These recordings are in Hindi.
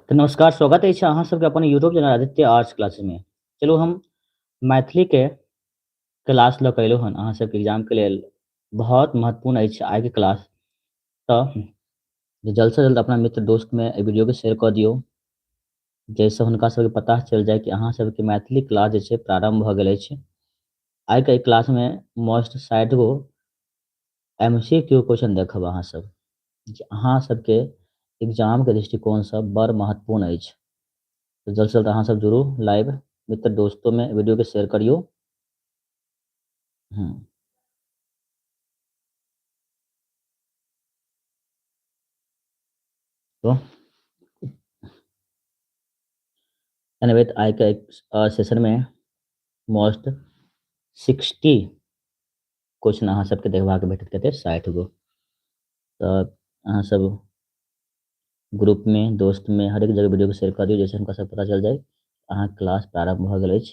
तो नमस्कार, स्वागत अछि अहाँ सबके अपन YouTube channel Aditya arts classes में। चलू हम मैथिली के क्लास लऽ कऽ अयलहुँ हन अहाँ सबके एग्जामके लेल। बहुत महत्वपूर्ण अछि आइके क्लास। तऽ जल्द से जल्द अपना मित्र दोस्त में एहि वीडियो के शेयर कऽ दियौ, जाहिसँ हुनका सबके पता चल जाए कि अहाँ सबके मैथिली क्लास जे छै प्रारंभ भऽ गेल अछि। आइके एहि क्लास में मोस्ट 60 गो MCQ क्वेश्चन देखब अहाँ सब, जे अहाँ सबके एग्जाम के दृष्टिकोणसँ बड़ महत्वपूर्ण अछि। तो जल्द से जल्द अहाँ सब जुड़ू लाइव, मित्र दोस्तों में वीडियो के शेयर करियो। तो एनिवे आई के सेशन में मोस्ट 60 क्वेश्चन अहाँ सबके देखबाक भेटत, कते 60 गो। तो अहाँ सब ग्रुप में दोस्त में हर एक जगह वीडियो के शेयर कर दियो, जैसे हमका सब पता चल जाए अहाँ क्लास प्रारंभ भऽ गेल अछि।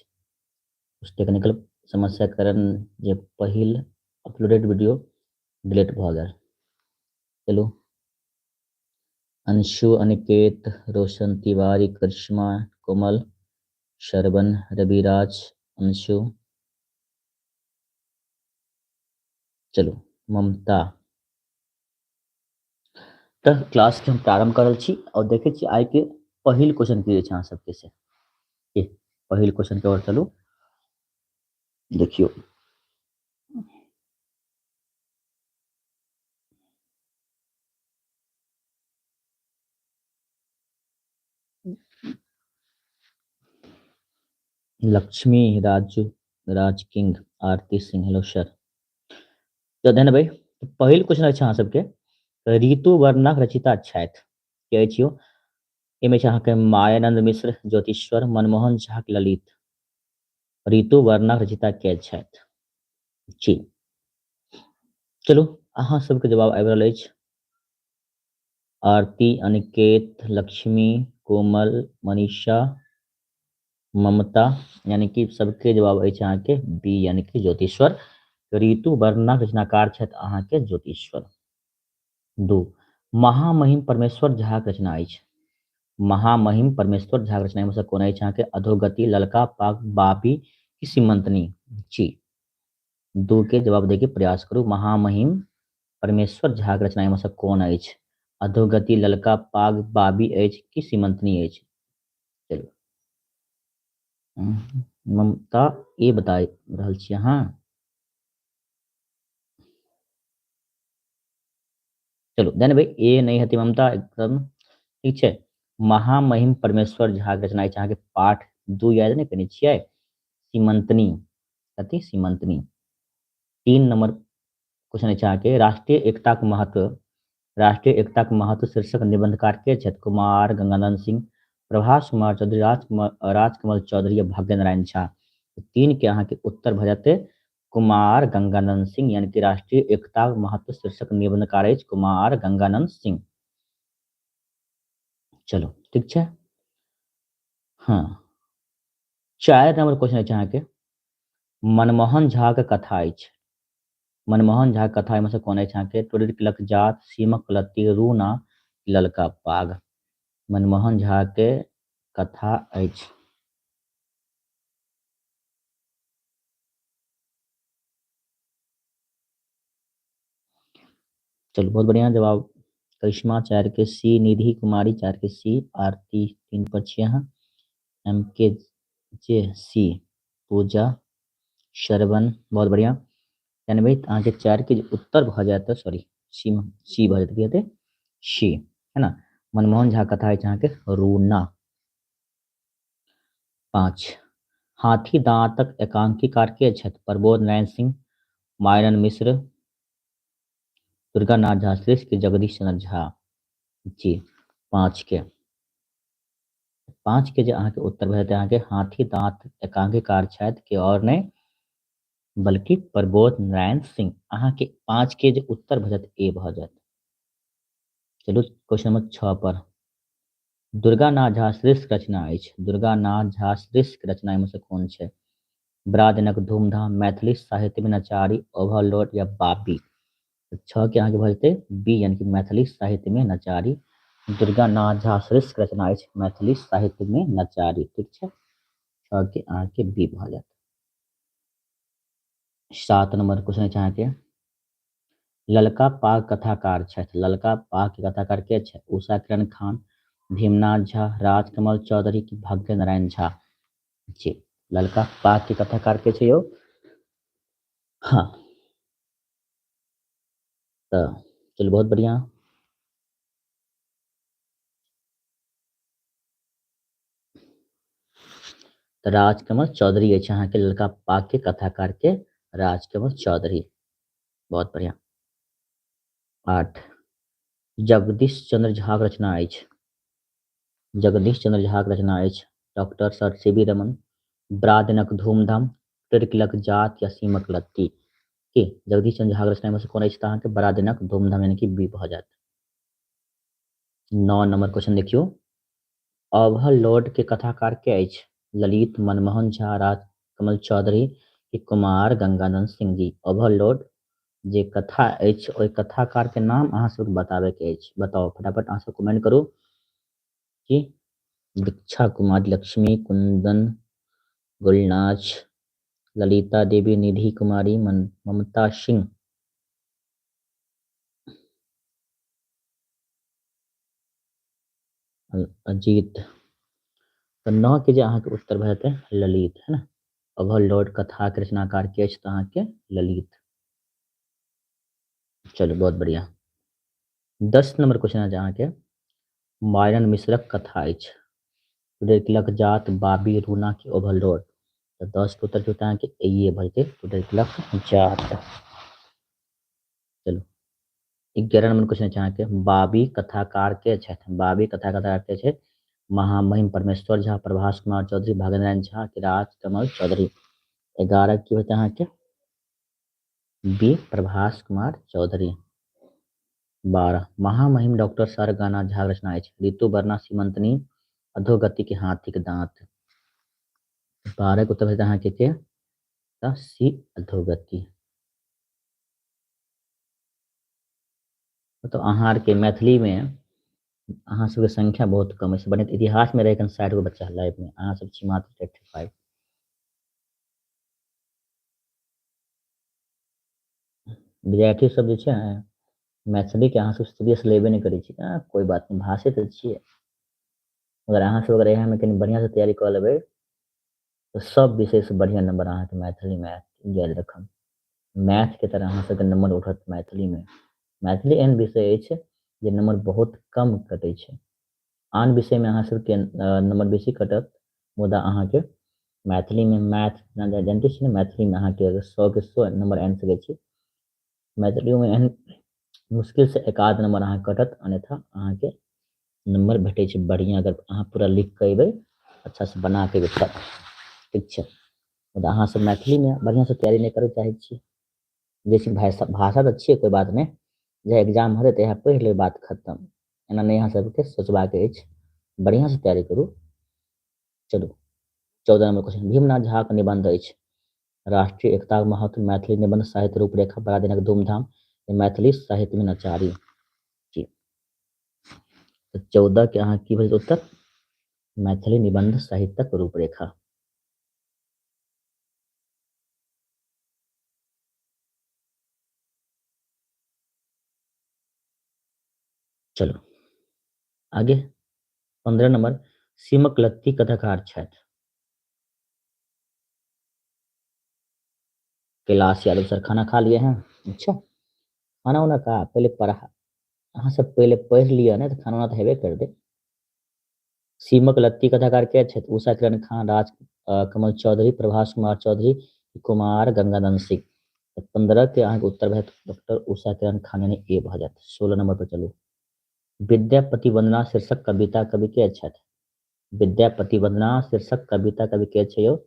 कुछ टेक्निकल समस्या के कारण जे पहिल अपलोडेड वीडियो डिलीट भऽ गेल। चलू, अंशु, अनिकेत, रोशन तिवारी, करिश्मा, कोमल, श्रवण, रविराज, अंशु, चलो ममता। तो क्लास के हम प्रारंभ करल छी और देखे छी आइ के पहिल क्वेश्चन की छै अहाँ सबके से। पहिल क्वेश्चन के ओर चलू, देखियो। लक्ष्मी, राजू, राज किंग, आरती सिंह, हेलो सर। तो देन भाई पहिल क्वेश्चन अछि अहाँ सबके, ऋतु वर्णक रचिता छथि के छियो। एमे छै अहाँके मायानंद मिश्र, ज्योतिश्वर, मनमोहन झा, ललित। ऋतु वर्णक रचिता के छथि जी। चलू अहाँ सबके जवाब आबि रहल अछि। आरती, अनिकेत, लक्ष्मी, कोमल, मनीषा, ममता, यानी कि सबके जवाब अछि अहाँके बी, यानी कि ज्योतिश्वर। ऋतु वर्णक रचनाकार छथि अहाँके ज्योतिश्वर। 2, महामहिम परमेश्वर झा के रचना अछि। महामहिम परमेश्वर झा के रचना में से कोन अछि अहाँके अधोगति, ललका पाग, बाबी की सीमंतनी जी। 2 के जवाब दे के प्रयास करू। महामहिम परमेश्वर झा के रचना में से कोन अछि अधोगति, ललका पाग, बाबी अछि कि सीमंतनी अछि। चलू ममता ये बता रहल छी अहाँ। चलो देन भाई ए नहीं हती ममता, एकदम ठीक छै। महामहिम परमेश्वर झा के रचना अछि अहाँके पाठ 2 याद नहीं करने छियै, सीमंतनी। कथी सीमंतनी। 3 नंबर क्वेश्चन अछि अहाँके राष्ट्रीय एकता के महत्व। राष्ट्रीय एकता के महत्व शीर्षक निबंधकार के छथि। कुमार गंगानंद सिंह, प्रभास कुमार चौधरी, राजकमल चौधरी या भाग्य नारायण झा। 3 के अहाँके उत्तर भऽ जाते कुमार गंगानंद सिंह, यानी कि राष्ट्रीय एकता के महत्व शीर्षक निबंधकार अछि कुमार गंगानंद सिंह। चलो ठीक छै। हाँ, 4 नंबर क्वेश्चन अछि अहाँके मनमोहन झा के कथा अछि। मनमोहन झा के कथा में से कोन अछि अहाँके टोरी तिलक जात, सीमक लत्ती, रूना, ललका पाग। मनमोहन झा के कथा अछि। चलो बहुत बढ़िया जवाब। करिश्मा 4 के सी, निधि कुमारी 4 के सी, आरती 3 पर छी अहाँ, एम के जे सी, पूजा, श्रवण बहुत बढ़िया। यानी भाई अहाँके 4 के उत्तर भऽ जायत, सॉरी सी भऽ जायत, की हेतै सी, है ना। मनमोहन झा कथा अछि अहाँके रूना। 5, हाथी दांतक एकांकीकार के छथि। प्रबोध नारायण सिंह, मायनन मिश्र, दुर्गानाथ झा, श्रेष्ठ के जगदीश चंद्र झा जी। 5 के जे अहाँके उत्तर भऽ जायत अहाँके हाथी दांत एकांकीकार छथि के और नहीं बल्कि प्रबोध नारायण सिंह। अहाँके 5 के जे उत्तर भऽ जायत ए भऽ जायत। चलू क्वेश्चन नंबर 6 पर, दुर्गानाथ झा श्रेष्ठ रचना अछि। दुर्गानाथ झा श्रेष्ठ रचना में से कोन छै। ब्रादनक धूमधाम, मैथिली साहित्य में नचारी, ओवरलोड या बाबी। 6 के अहाँके भऽ जेतै बी, यानी कि मैथिली साहित्य में नचारी। दुर्गानाथ झा श्रेष्ठ रचना अछि मैथिली साहित्य में नचारी। ठीक है, छ के अहाँके बी भऽ जायत। 7 नंबर क्वेश्चन अछि अहाँके ललका पाग कथाकार छथि। ललका पाग के कथाकार के छथि? उषा किरण खान, भीमनाथ झा, राजकमल चौधरी की भाग्य नारायण झा। जी, ललका पाग के कथाकार के छै यौ? हाँ, तो चलो बहुत बढ़िया। तो राजकमल चौधरी अछि अहाँके ललका पाग के कथाकार के राजकमल चौधरी। बहुत बढ़िया। 8 जगदीश चंद्र झा के रचना अछि। जगदीश चंद्र झा के रचना अछि डॉक्टर सर सीवी रमन, ब्रादिनक धूमधाम, तिरकिलक जात या सीमक लत्ती। की जगदीश चंद्र झा के रचना में से कौन अछि तऽ अहाँके ब्रादिनक धूमधाम यानी कि बी भऽ जायत। 9 नंबर क्वेश्चन देखियो ओवरलोड के कथाकार के अछि? ललित मनमोहन झा, राजकमल चौधरी की कुमार गंगानंद सिंह जी। ओवरलोड जे कथा अछि ओहि कथाकार के नाम अहाँ सबके बताबे के अछि। बताओ फटाफट अहाँ सब कमेंट करू कि दीक्षा कुमारी, लक्ष्मी कुंदन, गुलनाज, ललिता देवी, निधि कुमारी, ममता सिंह। अजीत। तो 9 के जे अहाँके उत्तर भऽ जेतै ललित, है ना। ओवरलोड कथा के रचनाकार के अछि तऽ अहाँके ललित। चलो बहुत बढ़िया। 10 नंबर क्वेश्चन अछि अहाँके मायरन मिश्रक कथा अछि। तुडेकिलक जात, बाबी, रूना की ओवरलोड। तो 10 के उत्तर होता है कि ये भऽ जेतै तुडेकिलक जात। चलो 11 नंबर क्वेश्चन अछि अहाँके बाबी कथाकार के छथि? बाबी कथाकार के छै महामहिम परमेश्वर झा, प्रभास कुमार चौधरी, भागेंद्र झा की राजकमल चौधरी। 11 की होता है अहाँके बी प्रभास कुमार चौधरी। 12 महामहिम डॉक्टर सर गाना झा रचना अछि। ऋतु वर्णा, सीमंतनी, अधोगति के हाथी के दांत। 12 के उत्तर होता है अहाँके के तऽ सी अधोगति। तो अहाँ आरके मैथिली में अहाँ सबके संख्या बहुत कम है, बने इतिहास में रह 60 गो बच्चा लाइव में, अहाँ सब छी मात्र 85। विद्यार्थी सब जे छै मैथिली के अहाँ सब सीरियस लेबे नहीं करै छी। कोई बात नहीं, भाषे तो छियै। अगर अहाँ सब अगर यहाँ में कनी बढ़िया से तैयारी कऽ लेबै तो सब विषय से बढ़िया नंबर अहाँके मैथिली मैथ गेल रखम। मैथ के तरह अहाँ सबके नंबर उठत मैथिली में। मैथिली एहन विषय अछि जे नंबर बहुत कम कटै छै। आन विषय में अहाँ सबके नंबर बेसी कटत, मुदा अहाँके मैथिली में मैथ जानते छी ने, मैथिली में अहाँके 100 के 100 नंबर आनि सकै छी। मैथिली में एहन मुश्किल से एकाध नंबर अहाँ कटत, अन्यथा अहाँके नंबर भेटै छै बढ़िया अगर अहाँ पूरा लिख के अयबै, अच्छा से बना के अयबै तब। ठीक छै, मुदा अहाँ सब मैथिली में बढ़िया से तैयारी नहीं करे चाहे छी। जैसे भाषा भाषा तो अच्छी है, कोई बात नहीं, जब एग्जाम हेतै तऽ यहाँ पढ़ि लेबै, बात खत्म। एना नहीं अहाँ सबके सोचबाक अछि, बढ़िया से तैयारी करू। चलू 14 नंबर क्वेश्चन भीमनाथ झा के निबंध अछि। राष्ट्रीय एकता महत्व, मैथिली निबंध साहित्य रूपरेखा, बड़ा दिनक धूमधाम, मैथिली साहित्य में नचारी। जी, तो 14 के अहाँ की भेल उत्तर मैथिली निबंध साहित्यक रूपरेखा। चलो आगे 15 नंबर सीमक लत्ती कथाकार छथि। कैलाश यादव सर, खाना खा लिए हैं? अच्छा, खाना उना खा पहले पढ़ा, अहाँ सब पहले पढ़ लिया ना तो खाना उना तो हेबे कर दे। सीमक लत्ती कथाकार के छथि? उषा किरण खान, राज कमल चौधरी, प्रभास कुमार चौधरी, कुमार गंगानंद सिंह। 15 के अहाँके उत्तर भए डॉक्टर उषा किरण खान यानी ए भऽ जायत। 16 नंबर पर चलू विद्यापति वंदना शीर्षक कविता कवि के छथि? विद्यापति वंदना शीर्षक कविता कवि के छै यौ?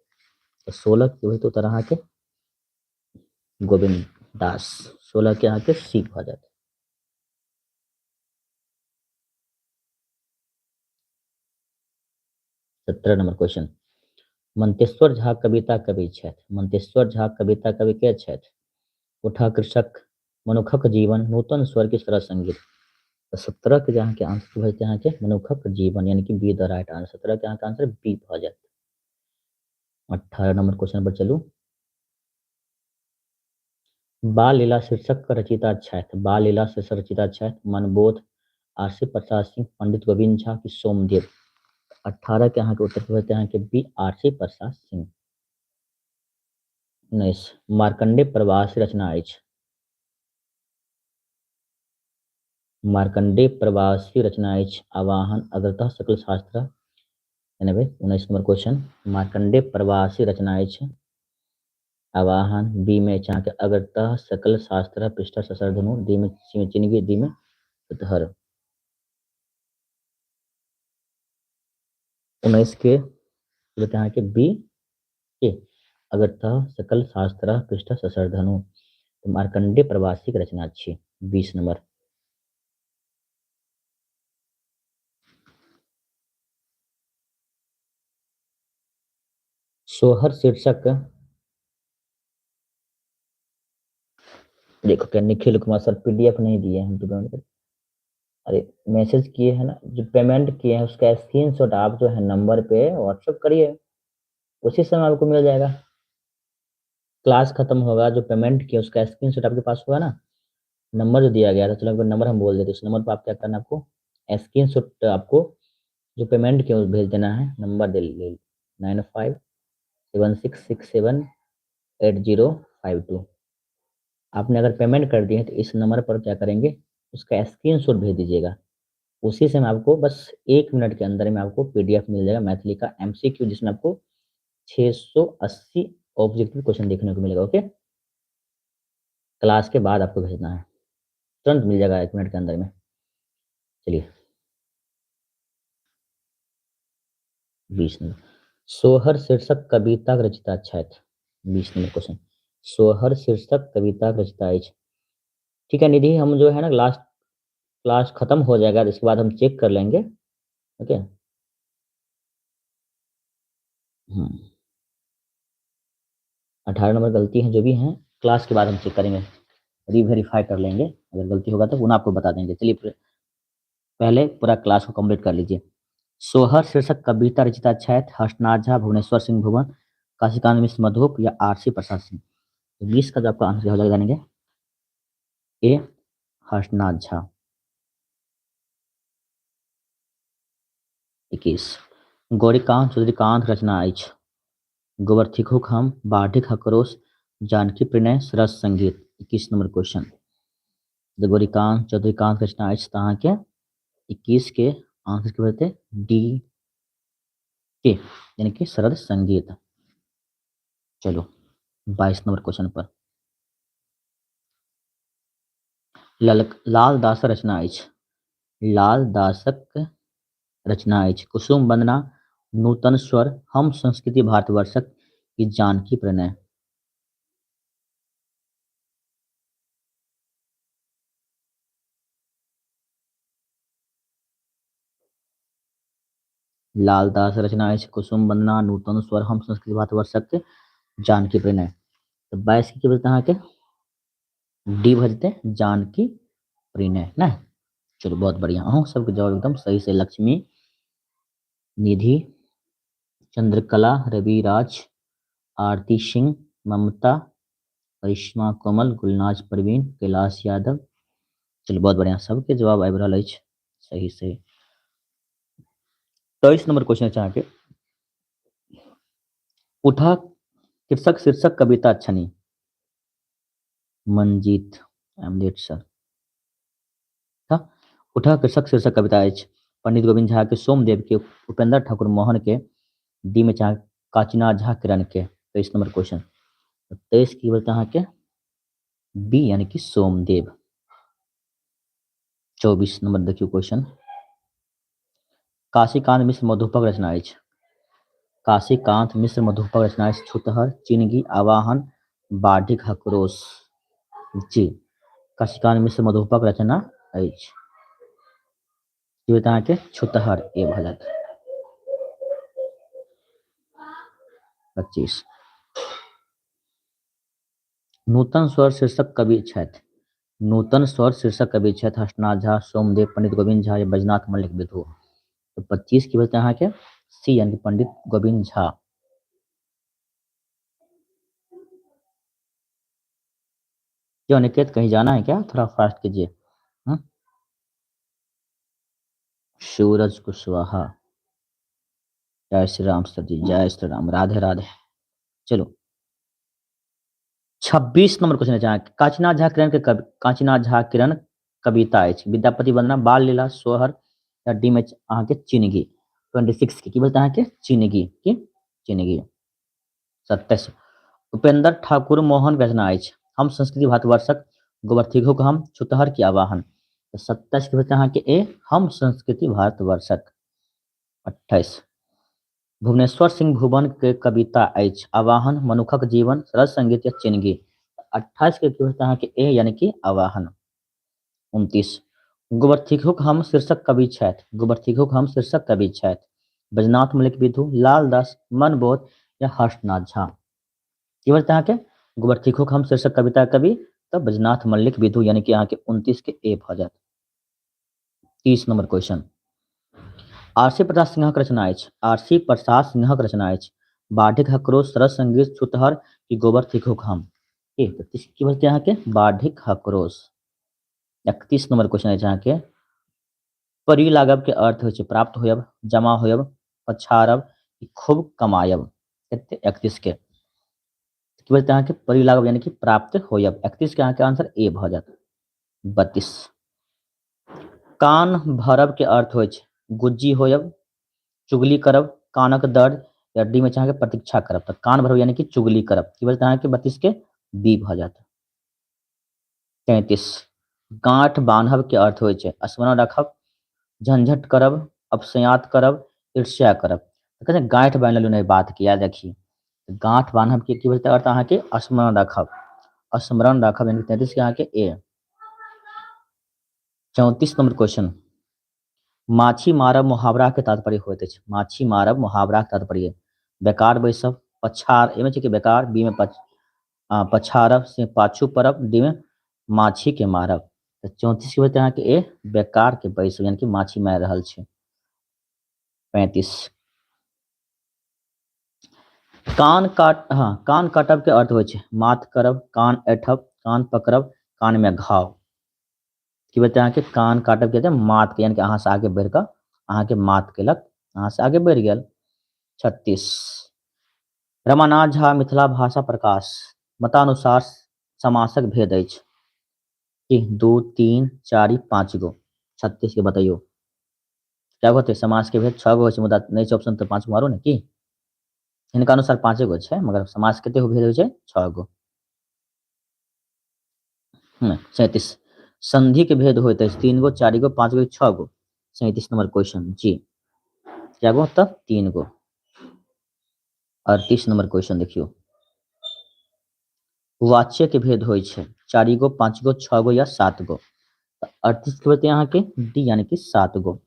16 के होइत उत्तर अहाँके गोविंद दास। 16 के अहाँके सी भऽ जायत। 17 नंबर क्वेश्चन मंतेश्वर झा कविता कवि छथि। मंतेश्वर झा कविता कवि के छथि? उठा कृषक, मनुखक जीवन, नूतन स्वर की सरस संगीत। तो 17 के जहाँ के आंसर भेजते हैं कि मनुखक जीवन यानी कि बी द राइट आंसर। 17 के यहाँ का आंसर बी हो जाता। 18 नंबर क्वेश्चन पर चलूँ। बाल लीला शीर्षक का रचयिता अच्छा है। बाल लीला शीर्षक रचयिता अच्छा है मनबोध, आरसी प्रसाद सिंह, पंडित गोविंद झा की सोमदेव। 18 के यहाँ के उत्तर भेजते हैं कि बी आरसी प्रसाद सिंह। 19 मार्कंडे प्रवास रचना अछि। मार्कंडे प्रवासी रचना अछि आवाहन अग्रतः सकल शास्त्र। 19 नंबर क्वेश्चन मार्कंडे प्रवासी रचना अछि आवाहन, बी में चाक अग्रतः सकल शास्त्र पृष्ठ ससर्धनु, डी में सी में चिन्हगी, डी में उतहर। 19 के बोलते हैं कि बी के अग्रतः सकल शास्त्र पृष्ठ ससर्धनु। तो मार्कंडे प्रवासी की रचना अच्छी। 20 नंबर सोहर शीर्षक देखो क्या निखिल कुमार सर पीडीएफ नहीं दिए हम तो। अरे मैसेज किए हैं ना, जो पेमेंट किए हैं उसका स्क्रीनशॉट आप जो है नंबर पे व्हाट्सएप करिए, उसी समय आपको मिल जाएगा। क्लास खत्म होगा, जो पेमेंट किया उसका स्क्रीनशॉट आपके पास होगा ना, नंबर जो दिया गया था, चलो अगर नंबर हम बोल देते, उस नंबर पर आप क्या करना, आपको स्क्रीनशॉट आपको जो पेमेंट किया भेज देना है। नंबर दे लीजिए 9576678052। आपने अगर पेमेंट कर दिए तो इस नंबर पर क्या करेंगे, उसका स्क्रीनशॉट भेज दीजिएगा। उसी से मैं आपको बस 1 मिनट के अंदर में आपको पीडीएफ मिल जाएगा मैथिली का एमसीक्यू, जिसमें आपको 680 ऑब्जेक्टिव क्वेश्चन देखने को मिलेगा। ओके, क्लास के बाद आपको भेजना है, तुरंत मिल जाएगा 1 मिनट के अंदर में। चलिए 20 नंबर सोहर शीर्षक कविता रचिता अच्छा है। 20 नंबर क्वेश्चन सोहर शीर्षक कविता रचिता है। ठीक है निधि, हम जो है ना लास्ट क्लास खत्म हो जाएगा, इसके बाद हम चेक कर लेंगे। ओके। 18 नंबर गलती है जो भी हैं, क्लास के बाद हम चेक करेंगे, रीवेरीफाई कर लेंगे, अगर गलती होगा तो पुनः आपको बता देंगे। चलिए पहले पूरा क्लास को कंप्लीट कर लीजिए। सोहर शीर्षक कविता रचिता अच्छा है हर्षनाथ झा, भुवनेश्वर सिंह भुवन, काशिकांत मिश्र मधुप या आरसी प्रसाद सिंह। तो 20 का जो आपका आंसर हो जाएगा जानेंगे ए हर्षनाथ झा। 21 गौरीकांत चौधरीकांत रचना अछि गोवर्थिकुक हम, बाढ़िक हकरोश, जानकी प्रणय, सरस संगीत। 21 नंबर क्वेश्चन गौरीकांत चौधरीकांत रचना अछि तहाँ के 21 के आंसर के बदले डी के यानी कि सरल संगीत। चलो 22 नंबर क्वेश्चन पर लाल दास रचना अछि लाल दासक रचना अछि कुसुम वंदना, नूतन स्वर, हम संस्कृति भारतवर्षक की जानकी प्रणय। लाल दास रचना अछि कुसुम वंदना, नूतन स्वर, हम संस्कृति भारतवर्षक के जानकी प्रणय। तो 22 की बोलते हैं के डी भजते जानकी प्रणय ना। चलो बहुत बढ़िया हूँ, सबके जवाब एकदम सही से। लक्ष्मी, निधि, चंद्रकला, रविराज, आरती सिंह, ममता, करिश्मा कोमल, गुलनाज परवीन, कैलाश यादव। चलो बहुत बढ़िया, सबके जवाब आबि रहल अछि सही से। 23 नंबर क्वेश्चन चाहके उठा कृषक शीर्षक कविता छनी मंजीत अमलेट सर था। उठा कृषक शीर्षक कविता अछि पंडित गोविंद झा के, सोमदेव के, उपेंद्र ठाकुर मोहन के, डी में चाह काचिना झा किरण के। 23 नंबर क्वेश्चन 23 की बोलते हैं के बी यानी कि सोमदेव। 24 नंबर देखियो क्वेश्चन काशीकांत मिश्र मधुपक रचना अछि काशीकांत मिश्र मधुपक रचना अछि छुतहर, चिनगी, आवाहन, बाढ़िक हकरोश। जी काशीकांत मिश्र मधुपक रचना अछि के छुतहर ए भजत। 25 नूतन स्वर शीर्षक कवि छथि नूतन स्वर शीर्षक कवि छथि हर्षनाथ झा, सोमदेव, पंडित गोविंद झा या बैजनाथ मल्लिक विधु। तो 25 की वजह यहाँ के सी यानी कि पंडित गोविंद झा। क्यों निकेत, कहीं जाना है क्या? थोड़ा फास्ट कीजिए। सूरज कुशवाहा। जय श्री राम सर जी, जय श्री राम, राधे राधे। चलो 26 नंबर क्वेश्चन है जहाँ काशीनाथ झा किरण कविता अछि विद्यापति वंदना, बाल लीला, सोहर या डी में अहाँ के चिनगी। 26 की बोलते हैं कि चिनगी। 27 उपेंद्र ठाकुर मोहन व्यजना अछि हम संस्कृति भारतवर्षक गोवर्थिघुक हम छुतहर की आवाहन। तो 27 की बोलते हैं कि ए हम संस्कृति भारतवर्षक। 28 भुवनेश्वर सिंह भुवन के कविता अछि आवाहन मनुखक जीवन सरस संगीत या चिनगी। 28 के होता है कि ए यानी कि आवाहन। 29 गोवर्थिघुक हम शीर्षक कवि छथि बैजनाथ मल्लिक विधु, लाल दास मनबोध या हर्षनाथ झा। की बोलते हैं कि गोवर्थिघुक हम शीर्षक कविता कवि तो बैजनाथ मल्लिक विधु यानी कि यहाँ के 29 के ए भ जात। 30 नंबर क्वेश्चन आरसी प्रसाद सिंहक रचना अछि बाढ़िक हकरोश सरस संगीत छुतहर की गोवर्थिघुक हम। की बोलते हैं कि बाढ़िक हकरोश। 31 नंबर क्वेश्चन है जहाँ के परी लागब के अर्थ हो प्राप्त होयब, जमा होयब, पछाड़ब, खूब कमायब। 31 के की बोलते हैं कि परी लागब यानी कि प्राप्त होयब। 31 के यहाँ के आंसर ए भ जात। 32 कान भरब के अर्थ हो गुज्जी होयब, चुगली करब, कानक दर्द या डी में चाहे प्रतीक्षा करब। तो कान भरब यानी कि चुगली करब। की बोलते हैं कि 32 के बी भ जात। 33 गांठ बांधब के अर्थ हो स्मरण रखब, झंझट करब, अपसयात करब, ईर्ष्या करब। तो कहते हैं गांठ बांध लेलू नहीं बात की याद रखिए। गांठ बांधब के की बोलते अर्थ अहाँ के स्मरण रखब यानी 33 के अहाँ के ए। 34 नंबर क्वेश्चन माछी मारब मुहावरा के तात्पर्य होइत अछि माछी मारब मुहावरा के तात्पर्य बेकार बैसब, पछाड़ एमे छै कि बेकार, बी में पछाड़ब, से पाछू परब, डी में माछी के मारब। तो 34 के होते हैं कि ए बेकार के बैसब यानी कि माछी मार रहल छै। 35 कान काटब के अर्थ होइ छै माथ करब, कान ऐठब, कान पकड़ब, कान में घाव। की बोलते हैं कि कान काटब कहते हैं माथ के यानी कि अहाँ से आगे बढ़ कर अहाँ के माथ केलक, अहाँ से आगे बढ़ गया। 36 रमानाथ झा मिथिला भाषा प्रकाश मतानुसार समासक भेद अछि कि 2, 3, 4, 5 गो। 36 के बताइयो क्या होते समास के भेद 6 गो छै मुदा नहीं छै ऑप्शन तो 5 मारो ने की इनका अनुसार 5 गो छै मगर समास कते गो भेद होइ छै 6 गो। 37 संधि के भेद होते 3 गो, 4 गो, 5 गो, 6 गो। 37 नंबर क्वेश्चन जी क्या गो तब 3 गो। 38 नंबर क्वेश्चन देखियो वाच्य के भेद होइ छै 4 गो, 5 गो, 6 गो या 7 गो। 38 के होते यहाँ के डी यानी कि 7 गो।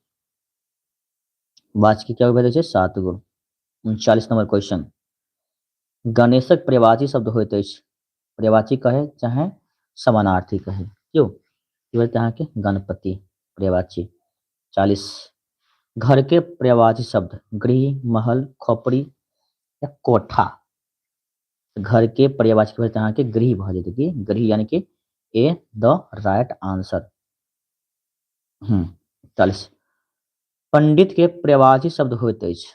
वाच्य के क्या भेद होइ छै 7 गो। 39 नंबर क्वेश्चन गणेशक पर्यायवाची शब्द होइत अछि पर्यायवाची कहे चाहे समानार्थी कहे क्यों ये बोलते हैं कि गणपति पर्यायवाची। 40 घर के पर्यायवाची शब्द गृह, महल, खोपड़ी या कोठा। घर के पर्यायवाची बोलते हैं कि गृह भ जेतै कि गृह यानी कि ए द राइट आंसर। 40 पंडित के पर्यायवाची शब्द होइत अछि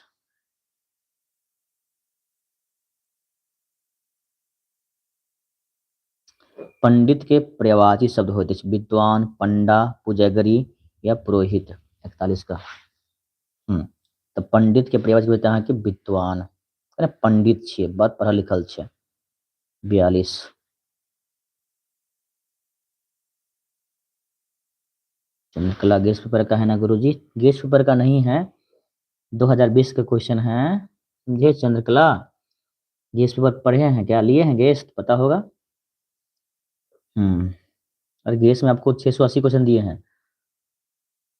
पंडित के पर्यायवाची शब्द होते हैं विद्वान, पंडा, पुजैगरी या पुरोहित। 41 का तो पंडित के पर्यायवाची होते हैं कि विद्वान अरे पंडित छे बहुत पढ़ल लिखल छे। 42 चंद्रकला गेस्ट पेपर का है ना गुरुजी गेस्ट पेपर का नहीं है 2020 का क्वेश्चन है समझे। चंद्रकला गेस्ट पेपर पढ़े हैं क्या लिए हैं गेस्ट पता होगा। और गेस में आपको 680 क्वेश्चन दिए हैं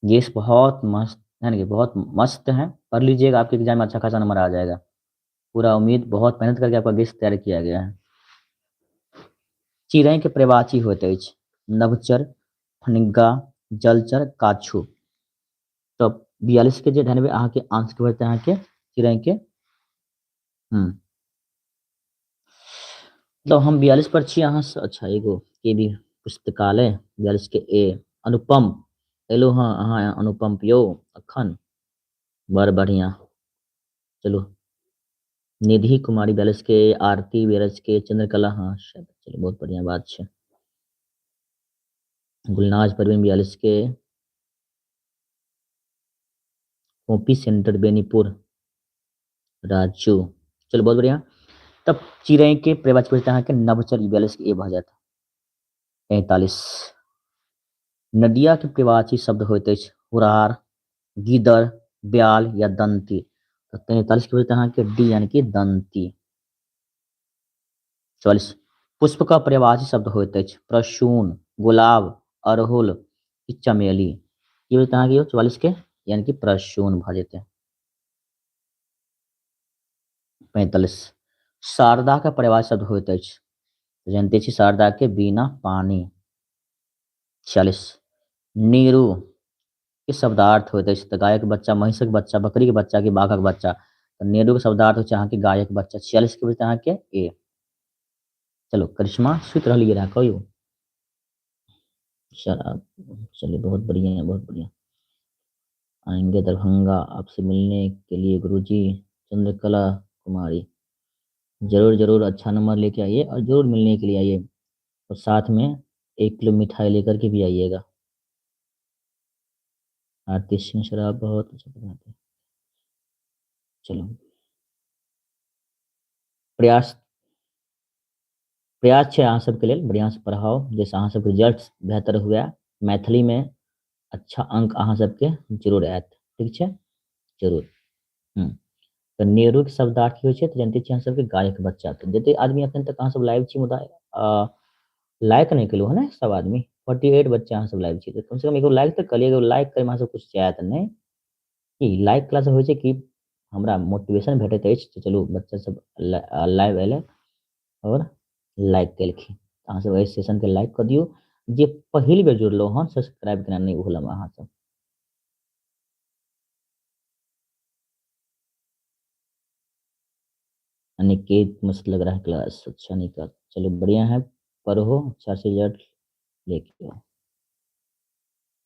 गेस बहुत मस्त है ना बहुत मस्त है पढ़ लीजिएगा आपके एग्जाम में अच्छा खासा नंबर आ जाएगा पूरा उम्मीद बहुत मेहनत करके आपका गेस तैयार किया गया है। चिड़ै के पर्यायवाची होइत अछि नभचर, फनिग्गा, जलचर, काछू। तो 42 के जे ध्यान अहाँ के आंसर के होते अहाँ के चिड़ै के मतलब हम 42 पर छी अहाँ अच्छा एगो के भी पुस्तकालय 42 के ए अनुपम एलो हाँ अहाँ अनुपम पियो अखन बड़ बढ़िया चलो निधि कुमारी 42 के आरती 42 के चंद्रकला हाँ शायद चलो बहुत बढ़िया बात है गुलनाज परवीन 42 के कॉपी सेंटर बेनीपुर राजू चलो बहुत बढ़िया तब चिड़ै के प्रवाच पूछते हैं कि नभचर 42 के ए भ जाता 43 नदिया के प्रवाची शब्द होते अछि हुरार गीदड़ ब्याल या दंती तो 43 के बोलते हैं कि डी यानी कि दंती 44 पुष्प का प्रवाची शब्द होते अछि प्रसून गुलाब अड़हुल की चमेली ये बोलते हैं कि 44 के यानी कि प्रसून भ जेते 45 शारदा का प्रवाची शब्द होते अछि जानते छी शारदा के बिना पानी 46 नीरू के शब्दार्थ होते अछि गाय के बच्चा महिषक बच्चा बकरी के बच्चा कि बाघक बच्चा तो नेहरू के शब्दार्थ होते अहाँ के गाय के बच्चा 46 के बोलते अहाँ के ए चलो करिश्मा सुत रहिए रहा कहियो शराब चलिए बहुत बढ़िया है बहुत बढ़िया आएंगे दरभंगा आपसे मिलने के लिए गुरुजी चंद्रकला कुमारी जरूर जरूर अच्छा नंबर लेके आइए और जरूर मिलने के लिए आइए और साथ में 1 किलो मिठाई लेकर के भी आइएगा आरती सिंह शराब बहुत अच्छा बनाते हैं चलो प्रयास प्रयास है अहाँ सबके लिए बढ़िया से पढ़ाओ जैसे अहाँ सबके रिजल्ट बेहतर हुआ मैथिली में अच्छा अंक अहाँ सबके जरूर आयत ठीक है जरूर तो नेहरू के शब्दार्थ की होइ छै तऽ जानते छियै अहाँ सबके गायक बच्चा तो जते आदमी अखन तक अहाँ सब लाइव छी मुदा लाइक नहीं केलू है ना सब आदमी 48 बच्चा अहाँ सब लाइव छी तो कम से कम एगो लाइक तो करिए एगो लाइक करे में अहाँ सब कुछ चाहत नहीं कि लाइक क्लास होइ छै कि हमरा मोटिवेशन भेटैत अछि तऽ चलू बच्चा सब लाइव एलै और लाइक केलखिन अहाँ सब एहि सेशन के लाइक कर दियौ जे पहिल बेर जुड़लौ हन सब्सक्राइब करना नहीं भूलम अहाँ सब अनिकेत मस्त लग रहा है क्लास अच्छा नहीं कर चलो बढ़िया है पढ़ो अच्छा से रिजल्ट लेके आओ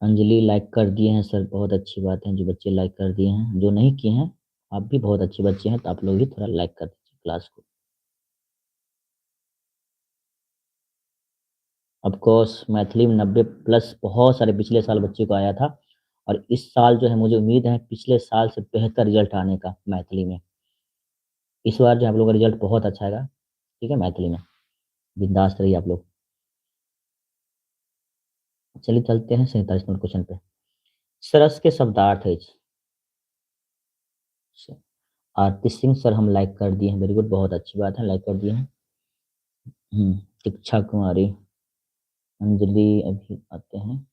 अंजलि लाइक कर दिए हैं सर बहुत अच्छी बात है जो बच्चे लाइक कर दिए हैं जो नहीं किए हैं आप भी बहुत अच्छे बच्चे हैं तो आप लोग भी थोड़ा लाइक कर दीजिए क्लास को ऑफकोर्स मैथिली में 90+ बहुत सारे पिछले साल बच्चे को आया था और इस साल जो है मुझे उम्मीद है पिछले साल से बेहतर रिजल्ट आने का मैथिली में इस बार जो आप लोगों का रिजल्ट बहुत अच्छा आएगा ठीक है मैथिली में बिंदास रहिए आप लोग चलिए चलते हैं 47 नंबर क्वेश्चन पे सरस के शब्दार्थ है आरती सिंह सर हम लाइक कर दिए हैं वेरी गुड बहुत अच्छी बात है लाइक कर दिए हैं दीक्षा कुमारी अंजलि अभी आते हैं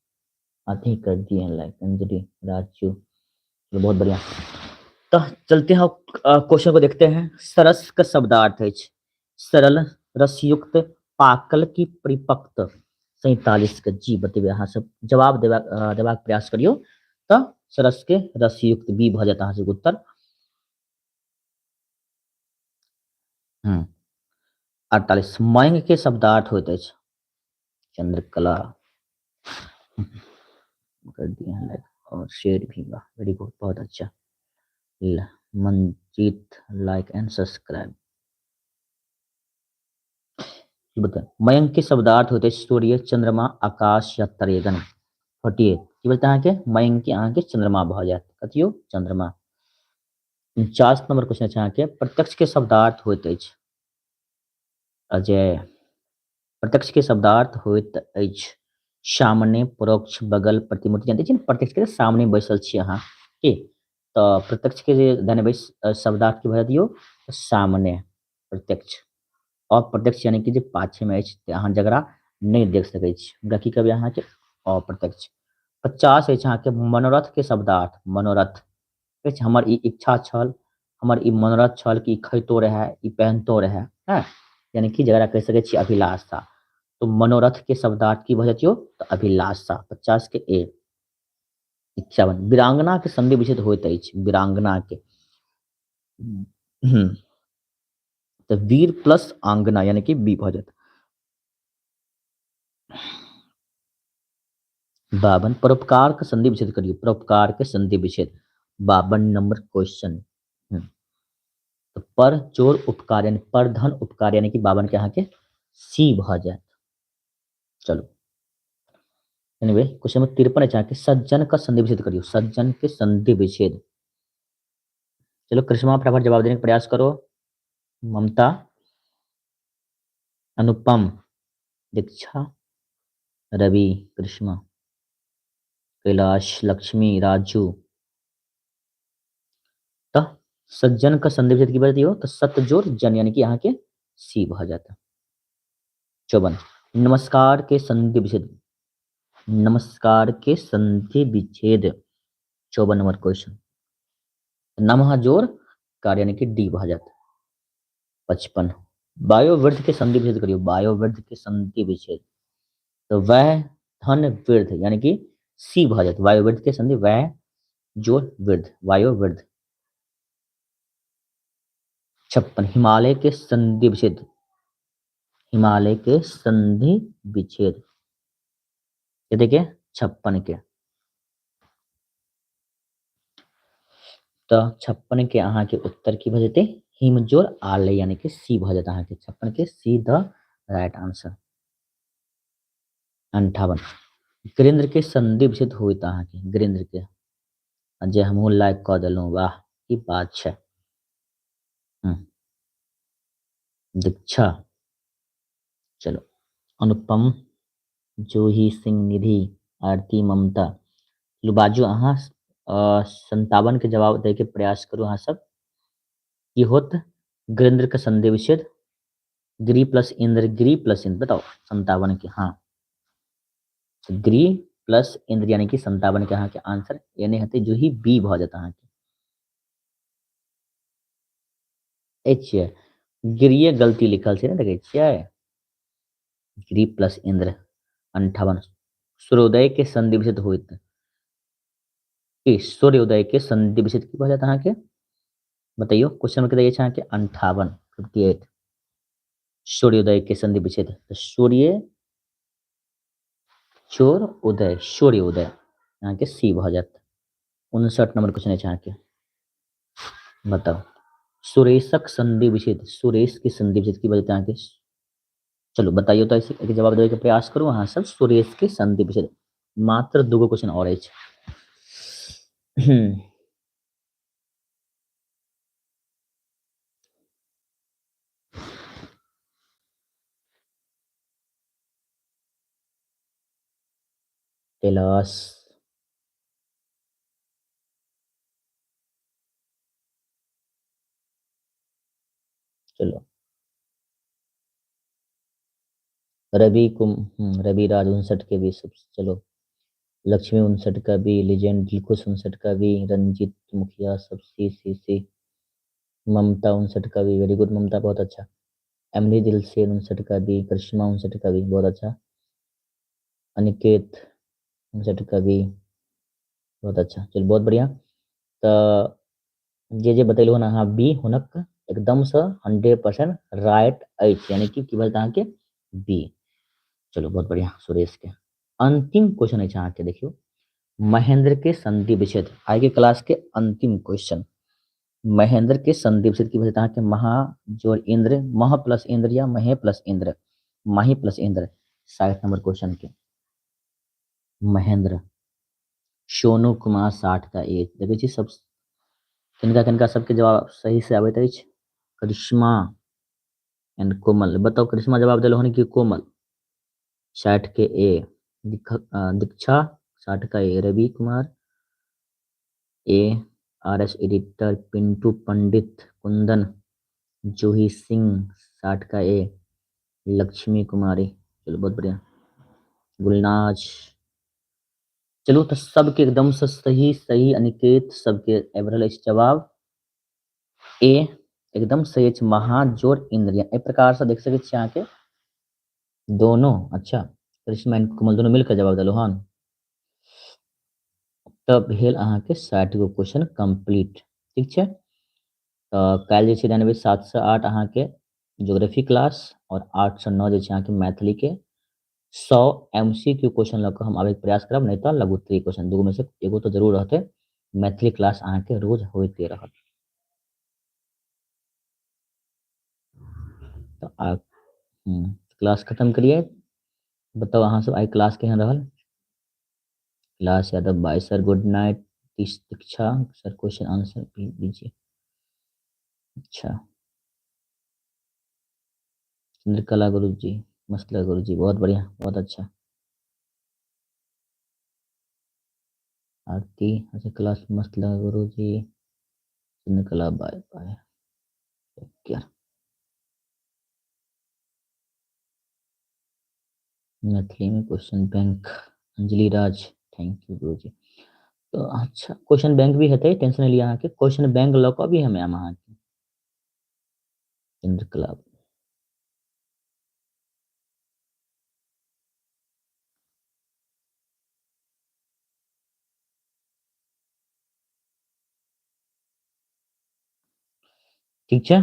आते ही कर दिए हैं लाइक अंजलि राजू तो बहुत बढ़िया तो चलते हैं क्वेश्चन को देखते हैं सरस का शब्दार्थ है सरल रसयुक्त पाकल की परिपक्व 47 के जी बतेबे अहाँ सब जवाब देबाक प्रयास करियो तो सरस के रसयुक्त बी भ जाता अहाँ सबके उत्तर 48 मयंग के शब्दार्थ होते अछि चंद्रकला कर दिए हैं लाइक और शेयर भी वेरी गुड बहुत अच्छा मंजीत लाइक एंड सब्सक्राइब बता मयंक के शब्दार्थ होते सूर्य चंद्रमा आकाश या तरेगन 48 की बोलते हैं कि मयंक के अहाँ के चंद्रमा भ जात कथियो चंद्रमा 49 नंबर क्वेश्चन छै अहाँ के प्रत्यक्ष के शब्दार्थ होइत अछि अजय प्रत्यक्ष के शब्दार्थ होइत अछि सामने परोक्ष बगल प्रतिमूर्ति जानते छी प्रत्यक्ष के सामने बैसल छी अहाँ की तो प्रत्यक्ष के जे धन्य शब्दार्थ की भर दियो सामने प्रत्यक्ष अप्रत्यक्ष यानी कि जे पाछे में अछि अहाँ जकरा नहीं देख सकै छी ओकरा की कहबै अहाँ के अप्रत्यक्ष 50 अछि अहाँ के मनोरथ के शब्दार्थ मनोरथ हमर ई इच्छा छल हमर ई मनोरथ छल कि खैतो रहे ई पहनतो रहे हैं यानी कि जकरा कह सकै छी अभिलाषा तो मनोरथ के शब्दार्थ की भजत यो तो अभिलाषा 50 के ए। 51 वीरांगना के संधि विच्छेद होइत अछि, वीरांगना के हम्म, तो वीर प्लस आंगना यानी कि बी भजत। 52 परोपकार का संधि विच्छेद करिए, परोपकार के संधि विच्छेद 52 नंबर क्वेश्चन। तो पर चोर उपकार यानी पर धन उपकार यानी कि 52 के यहाँ के सी भजत। चलो एनीवे क्वेश्चन नंबर 53 है जहाँ के सज्जन का संधि विच्छेद करियो, सज्जन के संधि विच्छेद। चलो कृष्णा फटाफट जवाब देने का प्रयास करो। ममता, अनुपम, दीक्षा, रवि, कृष्णा, कैलाश, लक्ष्मी, राजू। तो सज्जन का संधि विच्छेद की बात हो तो सत जोड़ जन यानी कि यहाँ के सी भा जाता। 54 नमस्कार के संधि विच्छेद, नमस्कार के संधि विच्छेद 54 नंबर क्वेश्चन। नमः जोड़ कार्य यानी कि डी भा जाता। 55 वायोवृद्ध के संधि विच्छेद करियो, वायोवृद्ध के संधि विच्छेद तो वह धन वृद्ध यानी कि सी भा जाता। वायोवृद्ध के संधि वह जोड़ वृद्ध, वायोवृद्ध। 56 हिमालय के संधि विच्छेद, हिमालय के संधि विच्छेद ये देखिए 56 के। तो 56 के अहाँ के उत्तर की भजते हिमजोर आलय यानी कि सी भजत अहाँ के 56 के see the right answer. 58 Girindra के संधि विच्छेद होइत अहाँ के, गिरिंद्र के जे हमहू लाइक कऽ देलहुँ, वाह की बात छै। दीक्षा, चलो अनुपम, जूही सिंह, निधि, आरती, ममता। चलो बाजू अहाँ 57 के जवाब दे के प्रयास करू अहाँ सब। की होत गिरिंद्र का संधि विच्छेद गिरी प्लस इंद्र, गिरी प्लस इंद्र बताओ 57 के। हाँ गिरी प्लस इंद्र यानी कि 57 के अहाँ के आंसर यानी हते जो ही बी भ जाता अहाँ के। एच गिरिये गलती लिखल छै ने देखै छियै, गिरी प्लस इंद्र 58 सूर्योदय के संधि विच्छेद होइत कि सूर्योदय के संधि विच्छेद की भ जाता अहाँ के बताइयो। क्वेश्चन में दै छै अहाँ के 58 58 सूर्योदय के संधि विच्छेद तो सूर्य चोर उदय, सूर्योदय यहाँ के सी भ जात। 59 नंबर क्वेश्चन है अहाँ के बताओ सुरेशक संधि विच्छेद, सुरेश की संधि विच्छेद की वजह अहाँ के चलो बताइयो तो ऐसे एक जवाब देवे के प्रयास करू अहाँ सब। सुरेश के संधि विच्छेद मात्र दूगो क्वेश्चन और है। कैलाश, चलो रवि कुम रवि राज 59 के भी सब चलो। लक्ष्मी 59 का भी, लेजेंड दिलखुश 59 का भी, रंजीत मुखिया सब सी सी सी। ममता 59 का भी वेरी गुड, ममता बहुत अच्छा। एमडी दिल से 59 का भी, करिश्मा 59 का भी बहुत अच्छा। अनिकेत 59 का भी बहुत अच्छा, चल बहुत बढ़िया। तो जे बतेलू ना अहाँ बी हुनक एकदम से 100% राइट अछि यानी कि बोलते अहाँ के बी। चलो बहुत बढ़िया सुरेश के। अंतिम क्वेश्चन है अहाँ के देखियो महेंद्र के संधि विच्छेद आगे के क्लास के अंतिम क्वेश्चन। महेंद्र के संधि विच्छेद की वजह के महा जोड़ इंद्र, मह प्लस इंद्र या महे प्लस इंद्र, माही प्लस इंद्र। 60 नंबर क्वेश्चन के महेंद्र सोनू कुमार 60 का एज देखै छी सब किनका किनका सबके जवाब सही से आबैत अछि। करिश्मा एंड कोमल बताओ करिश्मा जवाब दिल हन कि कोमल। 60 के ए। दीक्षा 60 का ए। रवि कुमार ए। आर एस एडिटर पिंटू पंडित, कुंदन, जूही सिंह 60 का ए। लक्ष्मी कुमारी चलो बहुत बढ़िया। गुलनाज चलो तो सबके एकदम से सही सही अनिकेत सबके एवरल जवाब ए एकदम सही अछि महाजोड़ इंद्रिय। ए प्रकार से देख सकै छी अहाँ के दोनों अच्छा करिश्मा एंड कोमल दोनों मिलकर जवाब देलहुँ हन। तब भेल अहाँके 60 गो क्वेश्चन कंप्लीट। ठीक छै, तऽ काल्हि जे छै 97 7 से 8 अहाँके ज्योग्राफी क्लास और 8 से 9 जे छै अहाँके मैथिली के 100 MCQ क्वेश्चन लऽ कऽ हम आबैके प्रयास करब, नहीं तऽ लघुत्तरीय क्वेश्चन दूगो में से एगो तो जरूर रहतै। मैथिली क्लास अहाँके रोज होइते रहत। तऽ क्लास खत्म करिए। बताओ अहाँ सब आई क्लास केहन रहल। Class Yadav bye sir good night. Diksha sir question answer दीजिए। अच्छा, चंद्रकला गुरु जी, मस्त गुरु जी, बहुत बढ़िया, बहुत अच्छा। आरती अच्छा क्लास मस्त लगा गुरु जी। Chandrakala bye bye. क्या मैथिली में question bank. Anjali Raj thank you गुरु जी। तो अच्छा क्वेश्चन बैंक भी हेतै, टेंशन नहीं लिया अहाँके, क्वेश्चन बैंक लऽ कऽ भी हम आयब अहाँके। चंद्रकला ठीक है,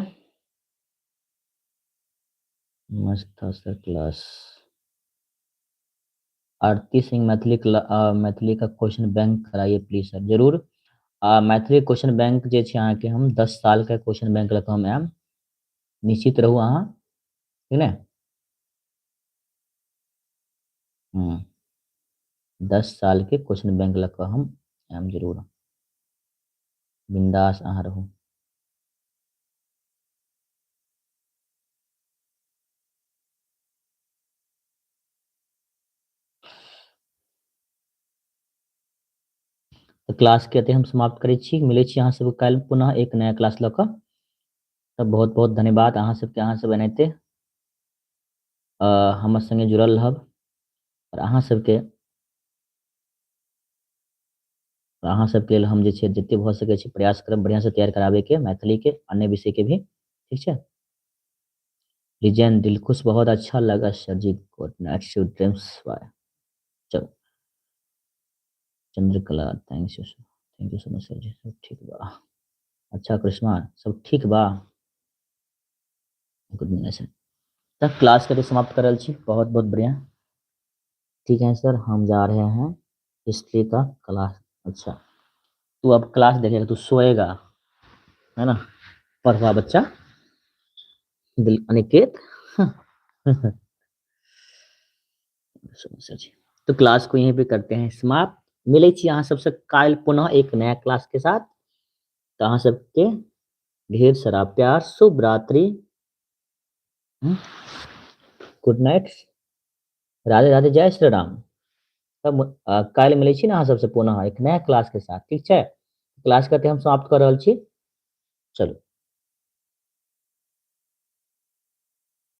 मस्त था सर क्लास। आरती सिंह मैथिली का क्वेश्चन बैंक कराइए प्लीज सर, जरूर। मैथिली क्वेश्चन बैंक जे छै अहाँके हम 10 साल का क्वेश्चन बैंक लऽ कऽ हम आयब, निश्चित रहू अहाँ, ठीक ने। 10 साल के क्वेश्चन बैंक लऽ कऽ हम आयब जरूर, बिंदास अहाँ रहू। तऽ क्लास के एतै हम समाप्त करै छी, मिलै छी अहाँ सबके काल्हि पुनः एक नया क्लास लऽ कऽ। तब बहुत बहुत धन्यवाद अहाँ सबके, अहाँ सब एनाहिते हमर संगे जुड़ल रहब, और अहाँ सबके लेल हम जे छै जते भऽ सकै छै प्रयास करब बढ़िआँ से तैयार कराबैके, मैथिली के अन्य विषय के भी, ठीक छै। लिजेंड दिलखुश बहुत अच्छा लगा sir ji, good night sweet dreams bye. चलो Chandrakala thanks you sir, thank you so much sir ji, सब ठीक बा। अच्छा कृष्णा सब ठीक बा, गुड मॉर्निंग सर। तब क्लास के लिए समाप्त कर रहल छी, बहुत बहुत बढ़िया। ठीक है सर, हम जा रहे हैं हिस्ट्री का क्लास। अच्छा तू अब क्लास देखेगा, तू सोएगा है ना, पढ़वा बच्चा दिल अनिकेत। सर जी, तो क्लास को यहीं पे करते हैं समाप्त। मिले छी अहाँ सबसे काल्हि पुनः एक नया क्लास के साथ। तो अहाँ सबके ढेर सारा प्यार, शुभ रात्रि, गुड नाइट, राधे राधे, जय श्री राम। तब काल्हि मिलै छी ने अहाँ सबसे पुनः एक नया क्लास के साथ, ठीक छै। क्लास करते हम समाप्त कर रहल छी, चलू।